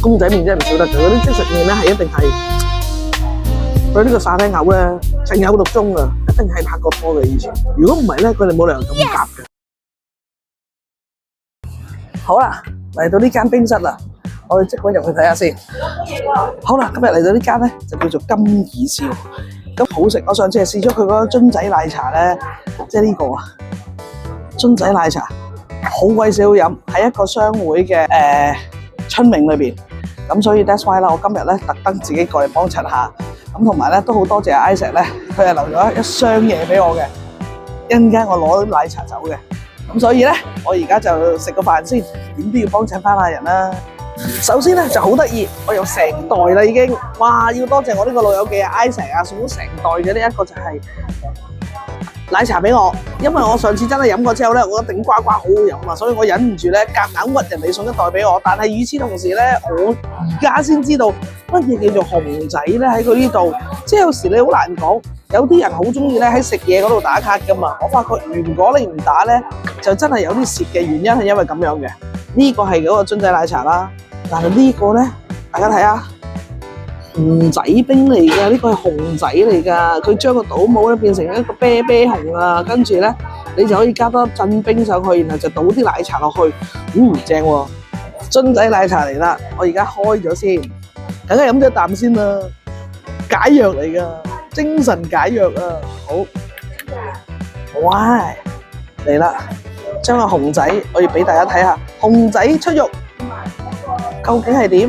公仔麵真係唔少得嘅，嗰啲即食麵咧係一定係佢呢個沙爹牛咧情有獨鍾啊，一定係拍過拖嘅以前。如果唔係咧，佢哋冇理由咁夾嘅。好啦，嚟到呢間冰室啦，我哋即管入去睇下先。好啦，今日嚟到呢間咧就叫做金耳燒，咁好食。我上次係試咗佢嗰個樽仔奶茶咧，即係呢個啊樽仔奶茶，好鬼死好飲，喺一個商會嘅春茗裏邊。咁所以 that's why 啦，我今日咧特登自己過嚟幫襯下。咁同埋咧都好多謝阿 Isaac 咧，佢係留咗一箱嘢俾我嘅，一陣間我攞啲奶茶走嘅。咁所以咧，我而家就食個飯先，點都要幫襯翻下人啦。首先咧就好得意，我有成袋啦已經，哇！要多謝我呢個老友記啊 Isaac 啊，送咗成袋嘅呢一個就係奶茶俾我，因為我上次真係飲過之後咧，我覺得頂呱呱好好飲啊，所以我忍唔住咧夾硬屈人哋送一袋俾我。但係與此同時咧，我而家先知道乜嘢叫做熊仔咧喺佢呢度，即係有時你好難講。有啲人好中意咧喺食嘢嗰度打卡噶嘛，我發覺如果你唔打咧，就真係有啲蝕嘅原因係因為咁樣嘅。呢個係嗰個樽仔奶茶啦，但係呢個咧，大家睇下，熊仔冰嚟㗎，呢個係熊仔嚟㗎，佢將個倒模咧變成一個啤啤熊啊，跟住咧你就可以加多震冰上去，然後就倒啲奶茶落去，正喎，樽仔奶茶嚟啦，我而家開咗先，梗係飲咗一啖先啦，解藥嚟㗎。精神解藥啊！好，哇，嚟啦！將個熊仔，我要俾大家睇下，熊仔出肉究竟係點？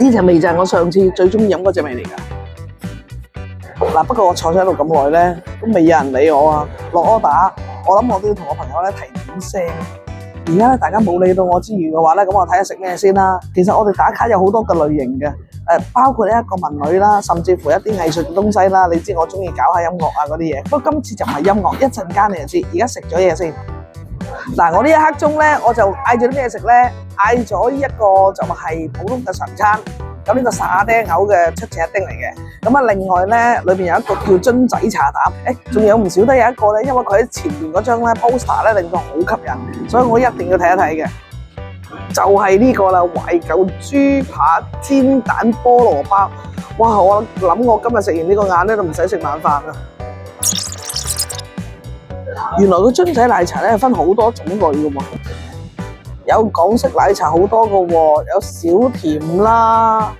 呢隻味就係我上次最中意飲嗰隻味嚟㗎。嗱，不過我坐咗喺度咁耐咧，都未有人理我啊！落 order，我諗我都要同我朋友咧提點聲。而家咧，大家冇理到我之餘嘅話咧，咁我睇下食咩先啦。其實我哋打卡有好多個類型嘅，包括一個文女啦，甚至乎一啲藝術嘅東西啦。你知我中意搞下音樂啊嗰啲嘢。不過今次就唔係音樂，一陣間你就知。而家食咗嘢先。嗱，我呢一刻鐘咧，我就嗌咗啲咩食咧？嗌咗一個就係普通嘅常餐。咁呢個沙爹牛嘅出前一丁嚟嘅，咁啊另外咧裏邊有一個叫樽仔茶膽，仲有唔少得有一個咧，因為佢喺前面嗰張咧 poster 咧令到好吸引，所以我一定要睇一睇嘅，就係呢個啦，懷舊豬扒煎蛋菠蘿包，哇！我諗我今日食完呢個晏咧都唔使食晚飯啦。原來個樽仔奶茶咧係分好多種類嘅喎。有港式奶茶好多個喎，有小甜啦，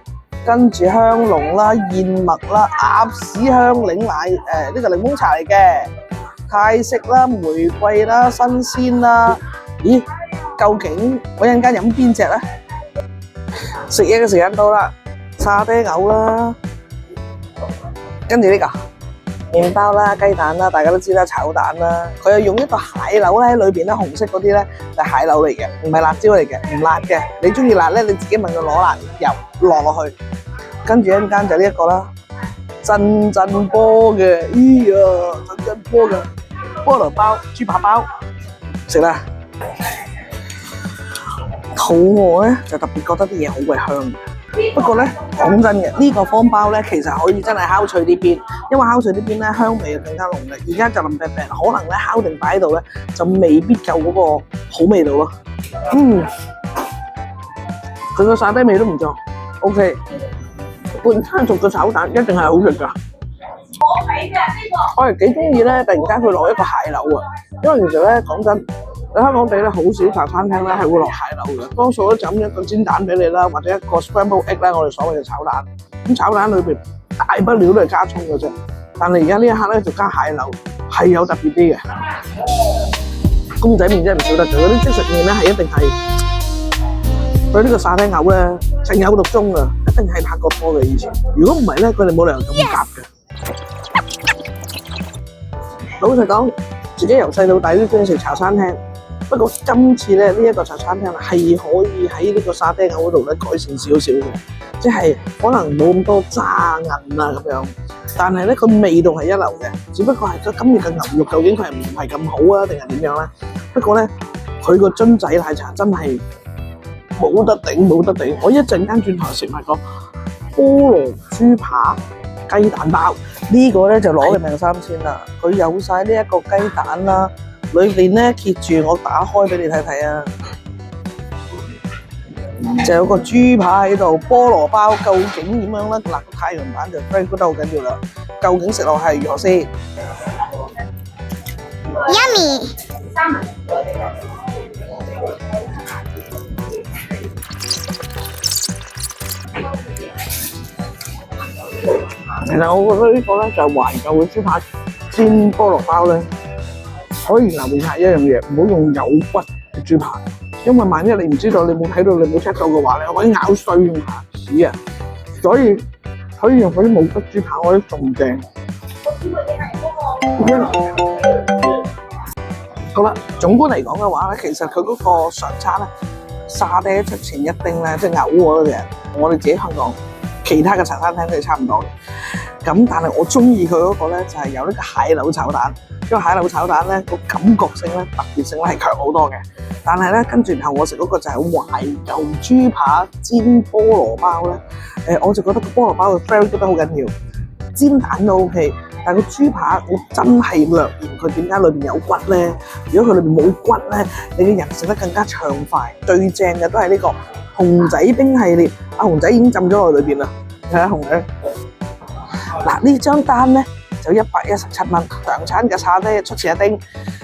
跟住香濃啦、燕麥啦、鴨屎香檸奶，呢個檸檬茶嚟嘅，泰式啦、玫瑰啦、新鮮啦。咦？究竟我一陣間飲邊隻咧？食嘢嘅時間到啦，沙爹牛啦，跟住呢個。麵包啦、雞蛋啦，大家都知啦，炒蛋啦，佢又用一個蟹柳咧喺裏邊咧，紅色嗰啲咧就係蟹柳嚟嘅，唔係辣椒嚟嘅，唔辣嘅。你中意辣咧，你自己問佢攞辣油落落去。跟住一陣間就呢一個啦，震波嘅，咦呀，震波嘅菠蘿包、豬扒包，食啦。肚餓咧就特別覺得啲嘢好鬼香。不過咧，講真嘅，呢個方包咧其實可以真係烤脆啲邊，因為烤脆啲邊咧香味就更加濃嘅。而家就腍啤啤，可能咧烤定擺喺度咧就未必夠嗰個好味道咯。佢個沙爹味都唔錯 ，OK。半餐熟嘅炒蛋一定係好食㗎。我係幾中意咧，突然間佢落一個蟹柳啊，因為其實咧講真。喺香港地咧，好少茶餐廳咧係會落蟹柳嘅，多數都就咁一個煎蛋俾你啦，或者一個 scramble egg 咧，我哋所謂嘅炒蛋。咁炒蛋裏邊大不了都係加葱嘅啫，但係而家呢一刻咧就加蟹柳，係有特別啲嘅。公仔麵真係唔少得嘅，嗰啲即食麵咧係一定係佢呢個沙爹牛咧情有獨鍾啊，一定係拍過拖嘅以前。如果唔係咧，佢哋冇理由咁夾嘅。老實講，自己由細到大都中意食茶餐廳。不過今次咧呢一個茶餐廳係可以喺呢個沙爹牛嗰度咧改善少少嘅，即係可能冇咁多炸銀啊咁樣，但係咧佢味道係一流嘅，只不過係今次嘅牛肉究竟佢係唔係咁好啊，定係點樣咧？不過咧佢個樽仔奶茶真係冇得頂，冇得頂！我一陣間轉頭食埋個菠蘿豬扒雞蛋包，呢個咧就攞嘅命三千啦！佢有晒呢一個雞蛋啦。裏邊咧揭住，我打開俾你睇睇啊！就有個豬扒喺度，菠蘿包究竟點樣咧？嗱，太陽版就 very good 得好緊要啦。究竟食落係如何先 ？Yummy！ 其實我覺得呢個咧就係懷舊嘅豬扒煎菠蘿包咧，可以留意下一樣嘢，唔好用有骨嘅豬扒。因為萬一你唔知道，你冇睇到，你冇 check 到嘅話，你可以咬碎用牙齒啊！所以可以用嗰啲冇骨豬扒，我覺得仲正。好啦，總觀嚟講嘅話咧，其實佢嗰個上餐咧，沙爹出前一丁咧，即係牛嗰隻，我哋自己香港其他嘅茶餐廳都係差唔多嘅。咁但係我中意佢嗰個咧，就係有呢個蟹柳炒蛋，因為蟹柳炒蛋咧個感覺性咧、特別性咧係強好多嘅。但係咧，跟住然後我食嗰個就係懷舊豬扒煎菠蘿包咧。我就覺得個菠蘿包嘅 very 覺得好緊要，煎蛋都 OK， 但係個豬扒我真係略嫌佢點解裏邊有骨咧？如果佢裏邊冇骨咧，你嘅人食得更加暢快。最正嘅都係呢個熊仔冰系列，阿熊仔已經浸咗落裏邊啦。睇下熊仔，嗱呢張單咧就117蚊，上餐嘅沙爹出前一丁，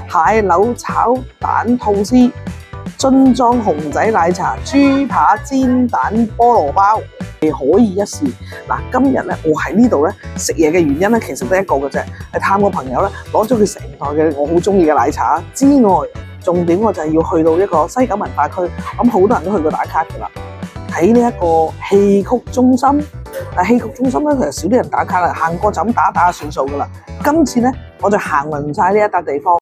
蟹柳炒蛋吐司，樽裝熊仔奶茶，豬扒煎蛋菠蘿包，可以一試。嗱，今日咧我喺呢度咧食嘢嘅原因咧，其實得一個嘅啫，係探個朋友咧，攞咗佢成袋嘅我好中意嘅奶茶之外，重點我就係要去到一個西九文化區，咁好多人都去過打卡㗎啦。喺呢一個戲曲中心，但係戲曲中心咧其實少啲人打卡啦，行過就咁打算數㗎啦。今次咧我就行勻晒呢一笪地方。